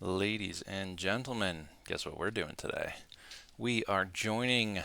Ladies and gentlemen, guess what we're doing today? We are joining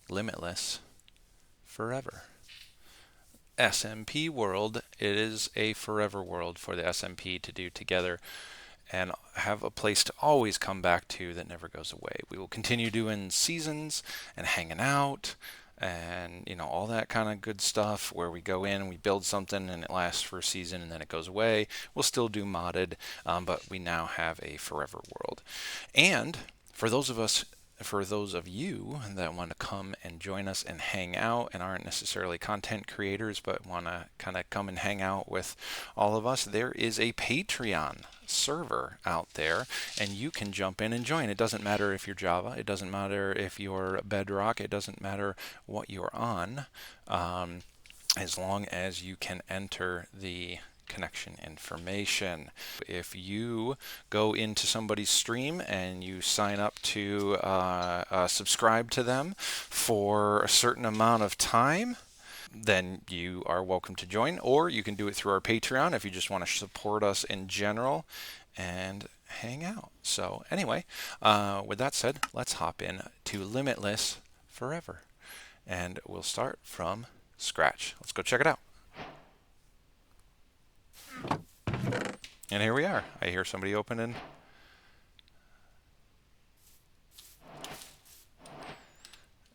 Limitless forever. SMP world, it is a forever world for the SMP to do together and have a place to always come back to that never goes away. We will continue doing seasons and hanging out and all that kind of good stuff where we go in, we build something and it lasts for a season and then it goes away. We'll still do modded, but we now have a forever world. And for those of you that want to come and join us and hang out and aren't necessarily content creators but want to kind of come and hang out with all of us, there is a Patreon server out there and you can jump in and join. It doesn't matter if you're Java, it doesn't matter if you're Bedrock, it doesn't matter what you're on, as long as you can enter the connection information. If you go into somebody's stream and you sign up to subscribe to them for a certain amount of time, then you are welcome to join, or you can do it through our Patreon if you just want to support us in general and hang out. So anyway, with that said, let's hop in to Limitless Forever, and we'll start from scratch. Let's go check it out. And here we are. I hear somebody opening.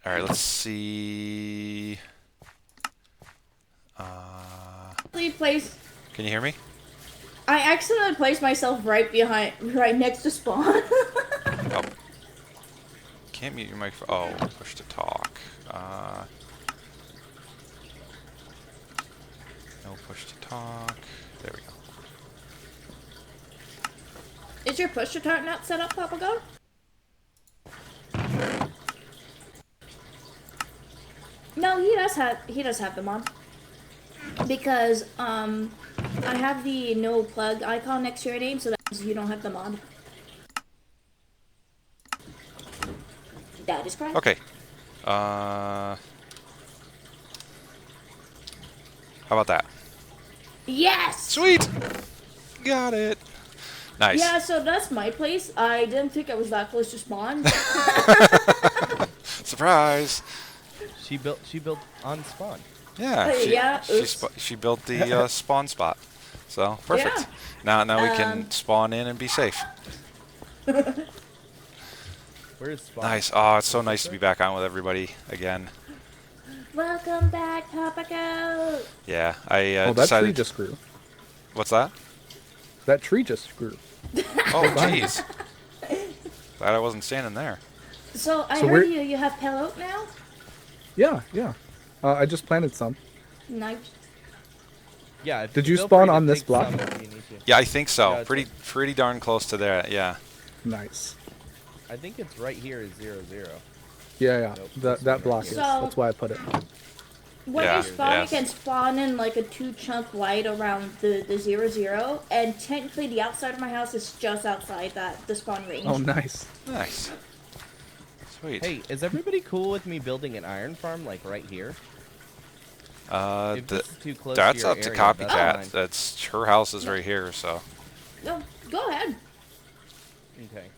All right, let's see. Can you hear me? I accidentally placed myself right next to spawn. Oh. Can't mute your microphone. Oh, push to talk. No push to talk. There we go. Is your push to talk not set up, Papa Go? No, he does have them on. Because I have the no plug icon next to your name, so that means you don't have them on. That is correct. Okay. How about that? Yes! Sweet! Got it. Nice. Yeah, so that's my place. I didn't think I was that close to spawn. Surprise! She built on spawn. Yeah, she built the spawn spot. So perfect. Yeah. Now we can spawn in and be safe. Where is spawn? Nice. Oh, it's so nice to be back on with everybody again. Welcome back, Papa Goat. Yeah, I that decided. tree just grew. What's that? That tree just grew. Oh, jeez. Glad I wasn't standing there. So I heard you have pellet now? Yeah. I just planted some. Nice. Yeah. Did you feel spawn free to on this take block? some if you need to. Yeah, I think so. Yeah, Pretty darn close to that. Yeah. Nice. I think it's right here is 0, 0. Yeah. Nope, That block is. So- That's why I put it. When Yeah, you spawn, yes. you can spawn in like a 2-chunk light around the 0, and technically the outside of my house is just outside the spawn range. Oh, nice. Nice. Sweet. Hey, is everybody cool with me building an iron farm like right here? If this is too close That's to your up to area, Copycat. that's That's her house is right here, so. No, go ahead. fine. Okay.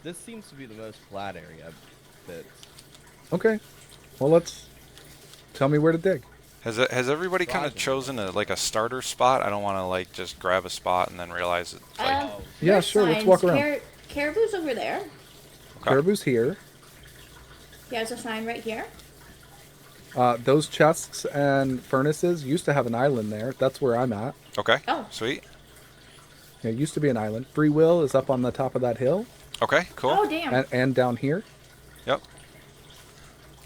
This seems to be the most flat area. That's Okay. Well, tell me where to dig. Has everybody kind of Roger. chosen a starter spot? I don't want to just grab a spot and then realize it's like. Oh. Yeah, there's sure, let's signs. walk around. Caribou's over there. Okay. Caribou's here. He has a sign right here. Those chests and furnaces used to have an island there. That's where I'm at. Okay. Oh. Sweet. Yeah, it used to be an island. Free Will is up on the top of that hill, Okay. Cool. Oh, damn. and down here. Yep.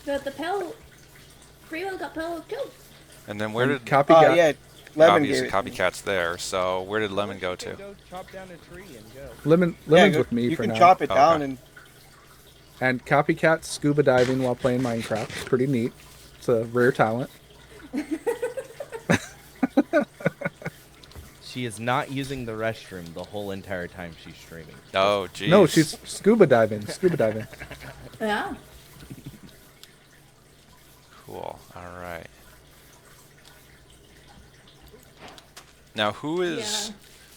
The pellet. Free-will got pellet too. And then where did Copycat? Yeah, Lemon obviously gave it. Copycat's there? So where did Lemon go to? Go chop down a tree and go. Lemon's Yeah, with me you for can now. chop it Okay. down and And Copycat scuba diving while playing Minecraft. It's pretty neat. It's a rare talent. She is not using the restroom the whole entire time she's streaming. Oh, geez. No, she's scuba diving. Scuba diving. Yeah. Cool. All right. Now, who is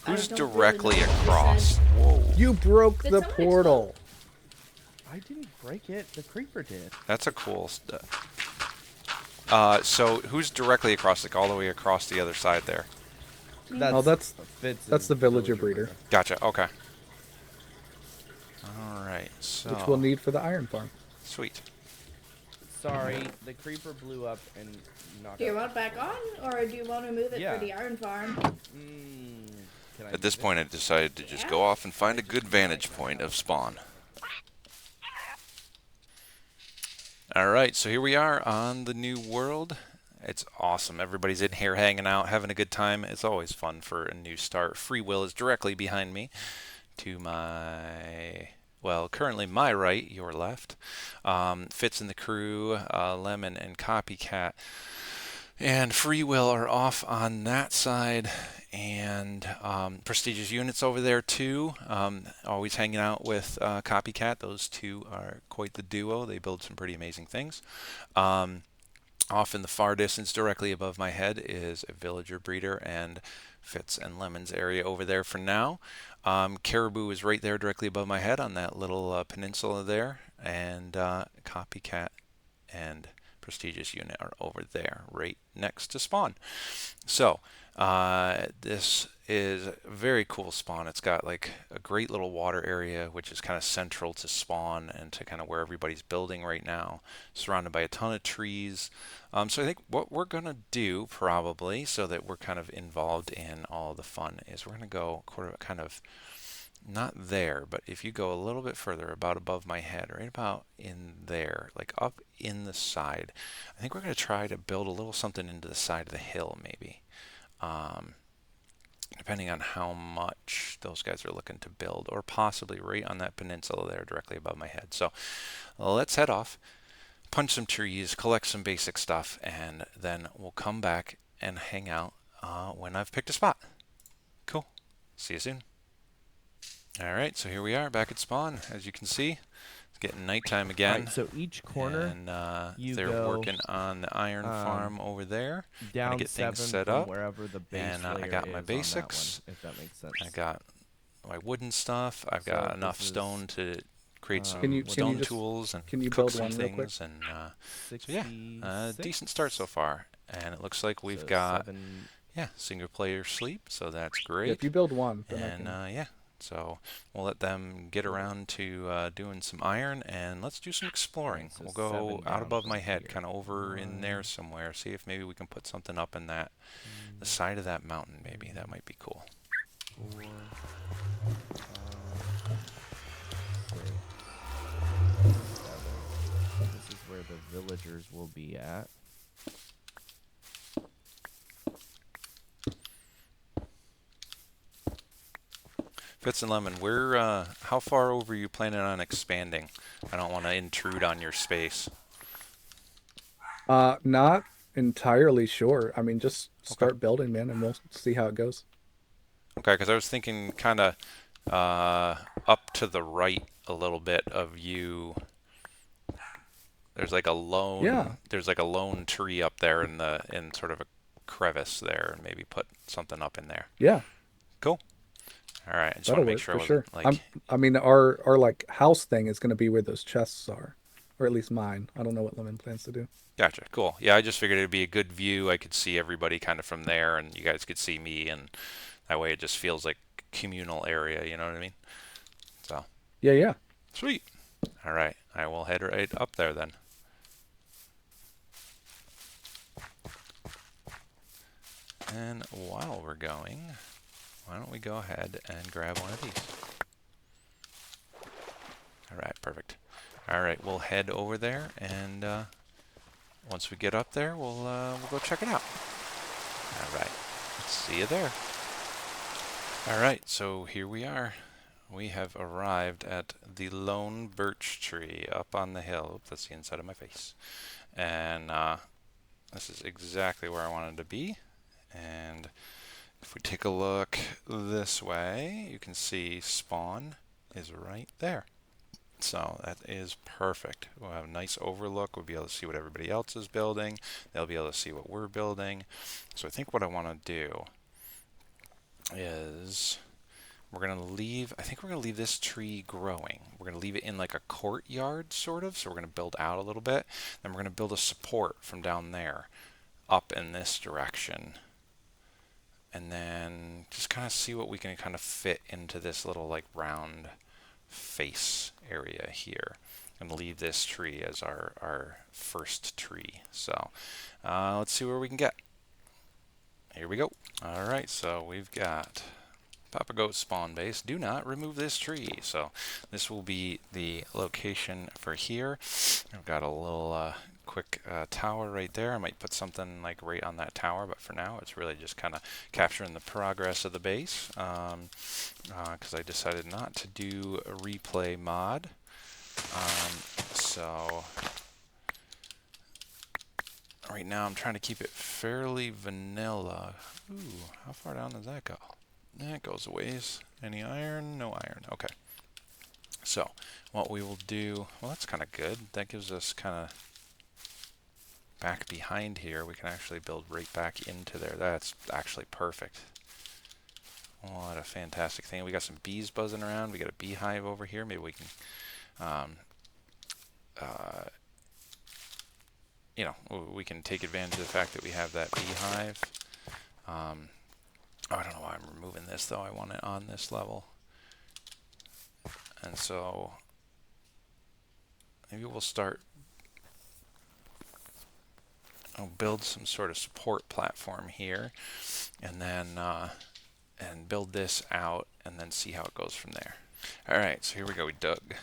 Who's don't really directly know what you across? said. Whoa. You broke Did the someone portal. I didn't break it. The creeper did. That's a cool so who's directly across, like all the way across the other side there? That's Oh, that's Fitz's the villager breeder, Gotcha. Okay. All right. which we'll So need for the iron farm. sweet. Sorry, the creeper blew up and knocked Do you out want the back portal. on, or do you want to move it Yeah. for the iron farm? Can I At this move it? point, I decided to just go off and find a good vantage point of spawn. All right, so here we are on the new world. It's awesome. Everybody's in here hanging out, having a good time. It's always fun for a new start. Free Will is directly behind me to my, well, currently my right, your left. Fitz and the crew, Lemon and Copycat and Free Will are off on that side, and Prestigious Units over there too. Always hanging out with Copycat. Those two are quite the duo. They build some pretty amazing things. Off in the far distance, directly above my head, is a villager breeder and Fitz and Lemon's area over there for now. Caribou is right there directly above my head on that little peninsula there, and Copycat and Prestigious Unit are over there, right next to spawn. So this is a very cool spawn. It's got like a great little water area, which is kind of central to spawn and to kind of where everybody's building right now, surrounded by a ton of trees. So I think what we're going to do probably, so that we're kind of involved in all the fun, is we're going to go kind of not there, but if you go a little bit further, about above my head, right about in there, like up in the side, I think we're going to try to build a little something into the side of the hill, maybe. Depending on how much those guys are looking to build, or possibly right on that peninsula there directly above my head. So let's head off, punch some trees, collect some basic stuff, and then we'll come back and hang out when I've picked a spot. Cool. See you soon. All right, so here we are back at spawn. As you can see, it's getting nighttime again. Right, so each corner, and you they're go, working on the iron farm over there. down Gonna get things 7 set from up. wherever the base And I layer got my is basics. on that one, if that makes sense. I got my wooden stuff. I've So got enough this is, stone to create some Can you stone just- tools and can you cook build some one real quick? things. And so yeah, 66. decent start so far. And it looks like we've So got 7. single player sleep, so that's Yeah, great. if you build one, then And I can. yeah, so we'll let them get around to doing some iron, and let's do some exploring. So We'll go 7 out down above from my head, here. kind of over in there somewhere, see if maybe we can put something up in that the side of that mountain. Maybe that might be cool. 4, 5, 6, 7. This is where the villagers will be at. Fitz and Lemon, where how far over are you planning on expanding? I don't want to intrude on your space. Not entirely sure. I mean, just start building, man, and we'll see how it goes. Okay, because I was thinking kind of up to the right a little bit of you. There's like a lone there's like a lone tree up there in sort of a crevice there, and maybe put something up in there. Yeah, Cool. All right, I just that'll want to make work sure for sure. like I mean, our like house thing is going to be where those chests are, or at least mine. I don't know what Lemon plans to do. gotcha. Cool. Yeah, I just figured it'd be a good view. I could see everybody kind of from there, and you guys could see me, and that way it just feels like communal area. You know what I mean? So Yeah. sweet. All right, I will head right up there then. And while we're going, why don't we go ahead and grab one of these? All right, perfect. All right, we'll head over there, and once we get up there, we'll go check it out. All right, see you there. All right, so here we are. We have arrived at the lone birch tree up on the hill. Oops, that's the inside of my face. And this is exactly where I wanted to be. And if we take a look this way, you can see spawn is right there. So that is perfect. We'll have a nice overlook. We'll be able to see what everybody else is building. They'll be able to see what we're building. So I think what I want to do is we're going to leave, I think we're going to leave this tree growing. We're going to leave it in like a courtyard, sort of. So we're going to build out a little bit. Then we're going to build a support from down there up in this direction. And then just kind of see what we can kind of fit into this little like round face area here. I'm going to leave this tree as our first tree. So let's see where we can get. Here we go. All right, so we've got Papa Goat spawn base. Do not remove this tree. So this will be the location for here. I've got a little quick tower right there. I might put something like right on that tower, but for now it's really just kind of capturing the progress of the base because I decided not to do a replay mod. So right now I'm trying to keep it fairly vanilla. Ooh, how far down does that go? That goes a ways. Any iron? No iron. Okay. So what we will do, well, that's kind of good. That gives us kind of back behind here. We can actually build right back into there. That's actually perfect. What a fantastic thing. We got some bees buzzing around. We got a beehive over here. Maybe we can you know, we can take advantage of the fact that we have that beehive. Oh, I don't know why I'm removing this though. I want it on this level. And so maybe we'll start, I'll build some sort of support platform here and then and build this out and then see how it goes from there. All right, so here we go. We dug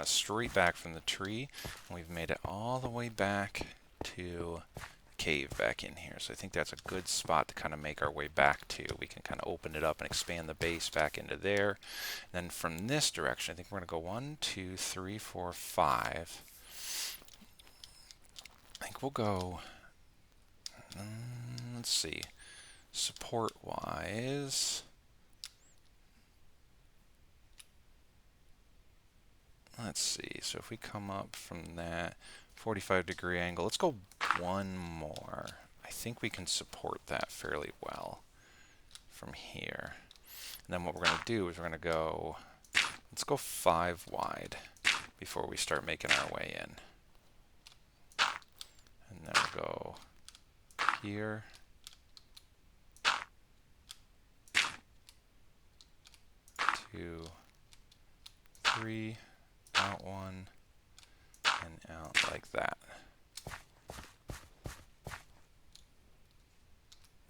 straight back from the tree, and we've made it all the way back to the cave back in here. So I think that's a good spot to kind of make our way back to. We can kind of open it up and expand the base back into there. And then from this direction, I think we're going to go 1, 2, 3, 4, 5. I think we'll go, let's see, support-wise. Let's see, so if we come up from that 45-degree angle, let's go one more. I think we can support that fairly well from here. And then what we're going to do is we're going to go, let's go 5 wide before we start making our way in. And then we'll go here. 2, 3. Out 1 and out like that.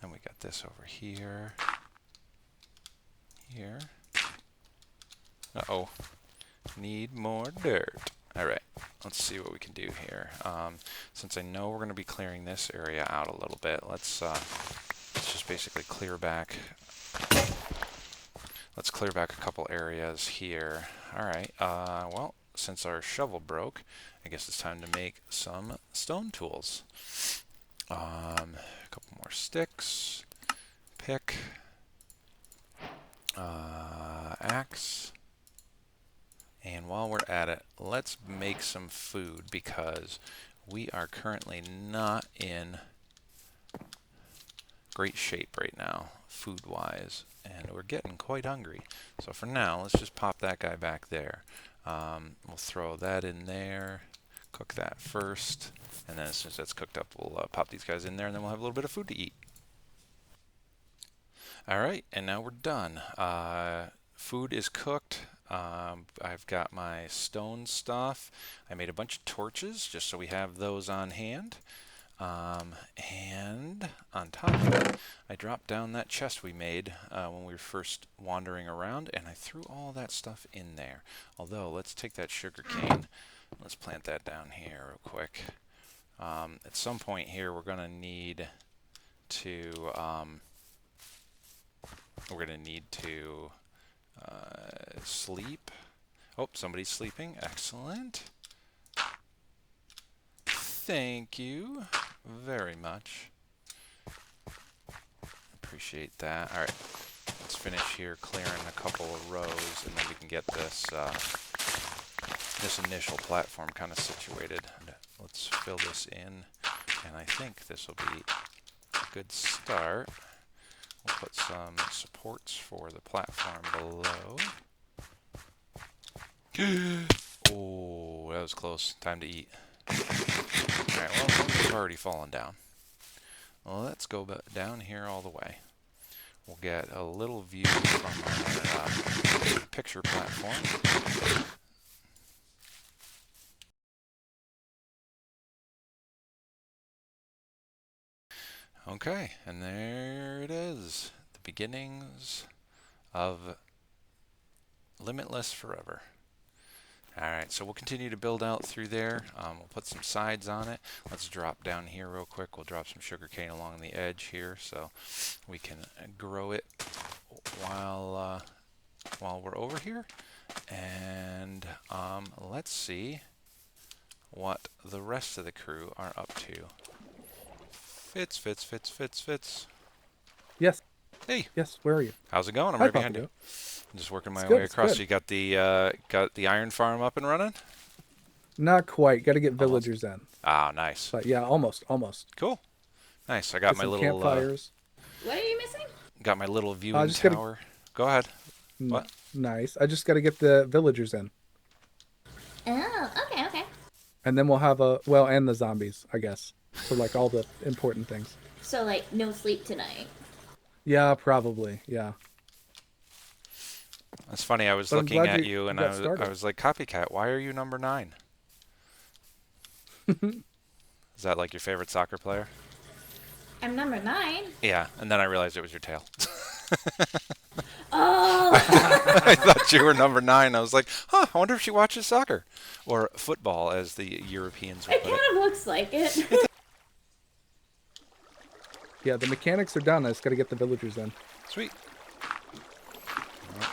Then we got this over here. Here. Uh-oh. Need more dirt. Alright, let's see what we can do here. Since I know we're going to be clearing this area out a little bit, let's just basically clear back. Let's clear back a couple areas here. Alright, well, since our shovel broke, I guess it's time to make some stone tools. A couple more sticks, pick, axe, and while we're at it, let's make some food because we are currently not in great shape right now, food-wise, and we're getting quite hungry. So for now, let's just pop that guy back there. We'll throw that in there, cook that first, and then as soon as that's cooked up, we'll pop these guys in there, and then we'll have a little bit of food to eat. Alright, and now we're done. Food is cooked. I've got my stone stuff. I made a bunch of torches just so we have those on hand. And on top of it, I dropped down that chest we made when we were first wandering around, and I threw all that stuff in there. Although, let's take that sugar cane, let's plant that down here real quick. At some point here, we're going to need to sleep. Oh, somebody's sleeping. Excellent. Thank you very much. Appreciate that. All right, let's finish here clearing a couple of rows, and then we can get this this initial platform kind of situated. Let's fill this in, and I think this will be a good start. We'll put some supports for the platform below. Oh, that was close. Time to eat. Alright, well, it's already fallen down. Well, let's go down here all the way. We'll get a little view from our picture platform. Okay, and there it is. The beginnings of Limitless Forever. Alright, so we'll continue to build out through there. We'll put some sides on it. Let's drop down here real quick. We'll drop some sugarcane along the edge here so we can grow it while we're over here. And let's see what the rest of the crew are up to. Fitz. Yes. Hey. Yes. Where are you? How's it going? I'm Hi, right behind Papa you. Goat. I'm just working my It's way good, it's across. good. You got the iron farm up and running? Not quite. Got to get Almost. villagers in. Ah, nice. But yeah, almost. Cool. Nice. I got Get my some little What campfires. are you missing? got my little viewing just gotta- tower. Go ahead. N- What? Nice. I just got to get the villagers in, Oh, okay. and then we'll have and the zombies, I guess. So like all the important things. So, like, no sleep tonight. Yeah, probably. Yeah. That's funny. I was But I'm looking glad at you you and got I started. was like, Copycat, why are you number 9? Is that like your favorite soccer player? I'm number 9. Yeah, and then I realized it was your tail. Oh! I thought you were number 9. I was like, I wonder if she watches soccer. Or football, as the Europeans would It put kind it. of looks like it. Yeah, the mechanics are done. I just got to get the villagers in. Sweet. Well,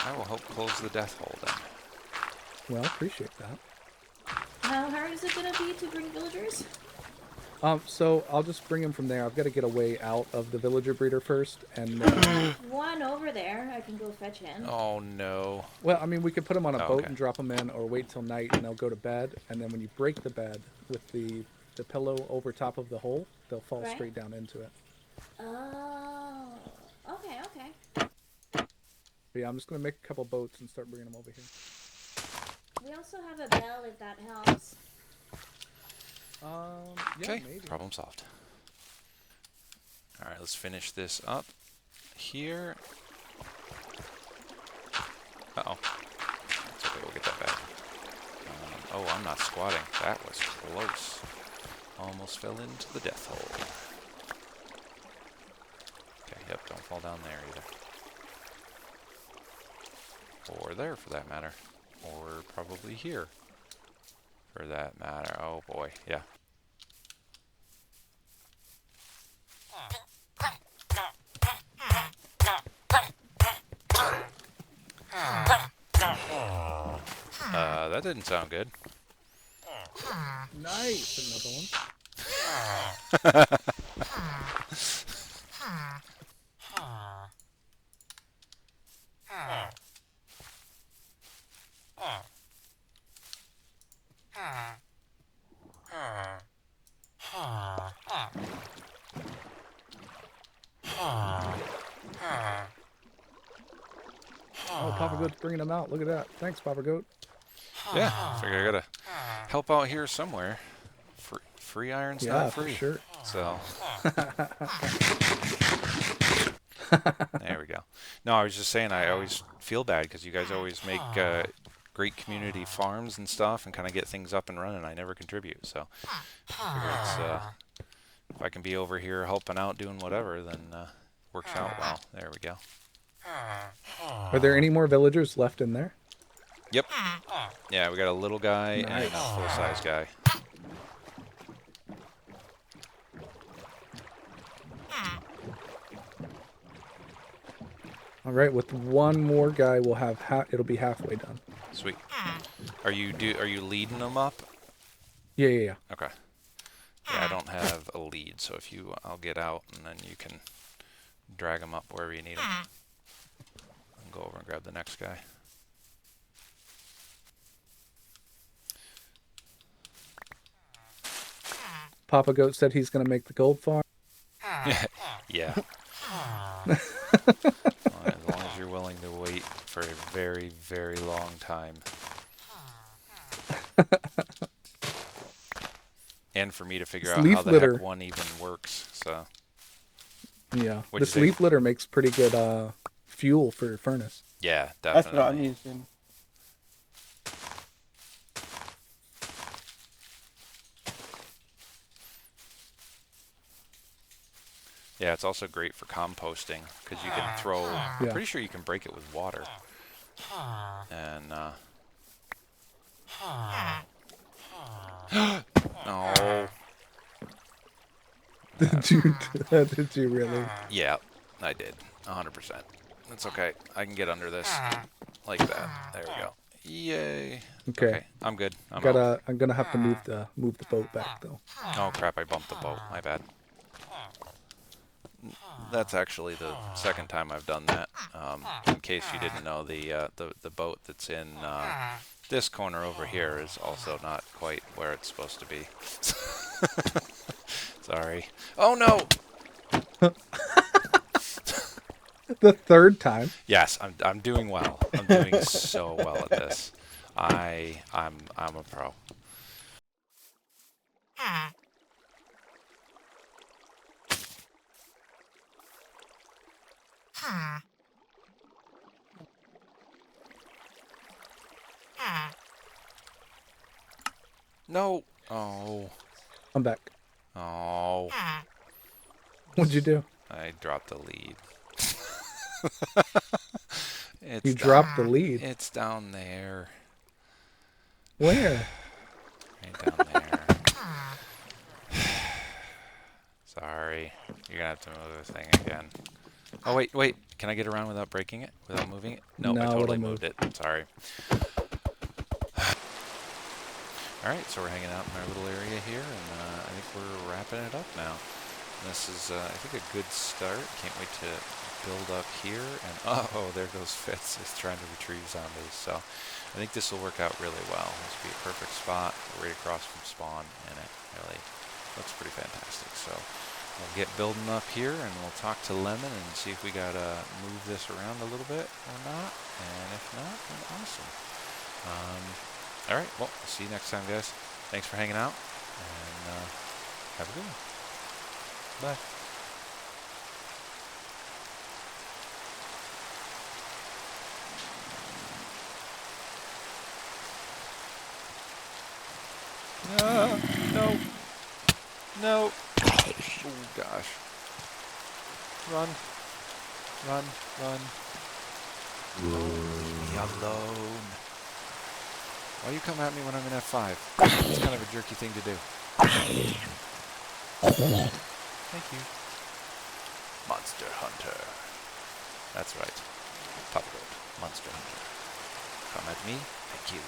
I will help close the death hole then. Well, appreciate that. How hard is it going to be to bring villagers? So I'll just bring them from there. I've got to get a way out of the villager breeder first, and then, One over there. I can go fetch him. Oh no. well, I mean, we could put them on a Oh, boat okay. and drop them in, or wait till night and they'll go to bed. And then when you break the bed with the pillow over top of the hole, they'll fall Right. straight down into it. Oh. Okay. But yeah, I'm just gonna make a couple boats and start bringing them over here. We also have a bell if that helps. Yeah, Okay, maybe. problem solved. Alright, let's finish this up here. Uh-oh. It's okay, we'll get that back. Oh, I'm not squatting. That was close. Almost fell into the death hole. Okay, yep, don't fall down there either. Or there, for that matter. Or probably here, for that matter. Oh boy, yeah. That didn't sound good. Nice, another one. Oh, Papa Goat's bringing them out. Look at that. Thanks, Papa Goat. Yeah, figure I gotta help out here somewhere. Free iron's Yeah, not for free. sure. So there we go. No, I was just saying I always feel bad because you guys always make great community farms and stuff and kind of get things up and running. I never contribute, so I figure it's, if I can be over here helping out doing whatever, then works out well. There we go. Are there any more villagers left in there? Yep. Yeah, we got a little guy and a Nice. full-size guy. All right, with one more guy, we'll have it'll be halfway done. Sweet. Are you leading them up? Yeah. Okay. Yeah, I don't have a lead, so if I'll get out and then you can drag them up wherever you need them. And go over and grab the next guy. Papa Goat said he's gonna make the gold farm. Yeah. As long as you're willing to wait for a very, very long time. And for me to figure This out how leaf the litter. heck one even works, so. Yeah, What'd you this say? leaf litter makes pretty good fuel for your furnace. Yeah, That's what I'm definitely. using. Yeah, it's also great for composting because you can throw. I'm Yeah. pretty sure you can break it with water. And no, Did you? Did you really? yeah, I did 100%. That's okay. I can get under this like that. There we go. Yay. Okay. Okay, I'm good. I'm out. I'm gonna have to move the boat back though. Oh crap! I bumped the boat. My bad. That's actually the second time I've done that. In case you didn't know, the boat that's in this corner over here is also not quite where it's supposed to be. Sorry. Oh no! The third time. Yes, I'm doing well. I'm doing so well at this. I'm a pro. No. Oh. I'm back. Oh. What'd you do? I dropped the lead. You dropped the lead. It's down there. Where? Right down there. Sorry. You're gonna have to move the thing again. Oh, wait. Can I get around without breaking it? Without moving it? Nope, No, I totally it'll moved it. Sorry. Alright, so we're hanging out in our little area here, and I think we're wrapping it up now. This is, I think, a good start. Can't wait to build up here. And, oh, there goes Fitz. He's trying to retrieve zombies. So I think this will work out really well. This will be a perfect spot right across from spawn, and it really looks pretty fantastic. So we'll get building up here, and we'll talk to Lemon and see if we got to move this around a little bit or not. And if not, then awesome. All right, well, see you next time, guys. Thanks for hanging out, and have a good one. Bye. No. No. Oh, gosh. Run. Leave me alone. Why you come at me when I'm in F5? It's kind of a jerky thing to do. Thank you. Monster Hunter. That's right. Top goat. Monster Hunter. Come at me. Thank you.